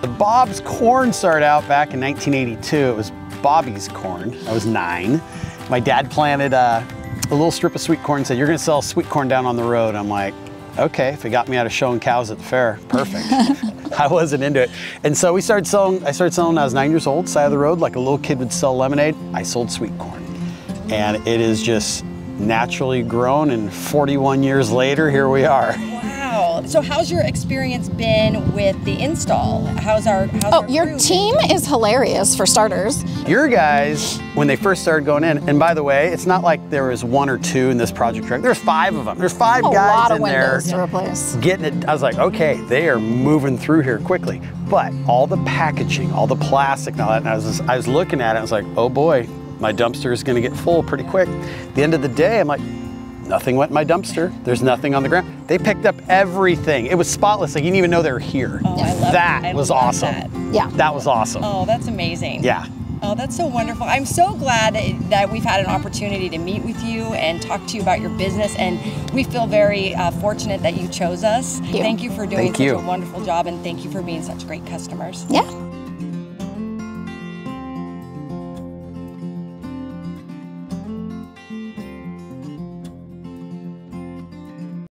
The Bob's corn started out back in 1982. It was Bobby's corn. I was 9. My dad planted a little strip of sweet corn and said, "You're gonna sell sweet corn down on the road." I'm like, okay, if it got me out of showing cows at the fair, perfect. I wasn't into it. And so I started selling when I was 9 years old, side of the road, like a little kid would sell lemonade. I sold sweet corn. And it is just naturally grown, and 41 years later, here we are. Wow. So how's your experience been with the install? How's our your team is hilarious, for starters. Your guys, when they first started going in, and by the way, it's not like there was 1 or 2 in this project. There's 5 of them. There's 5 guys in there. A lot of windows to replace. Getting it, I was like, okay, they are moving through here quickly. But all the packaging, all the plastic and all that, and I was looking at it, I was like, oh boy, my dumpster is gonna get full pretty quick. At the end of the day, I'm like, nothing went in my dumpster. There's nothing on the ground. They picked up everything. It was spotless. Like, you didn't even know they were here. Oh, I love that was awesome. That. Yeah. That was awesome. Oh, that's amazing. Yeah. Oh, that's so wonderful. I'm so glad that we've had an opportunity to meet with you and talk to you about your business, and we feel very fortunate that you chose us. Thank you for doing such a wonderful job, and thank you for being such great customers. Yeah.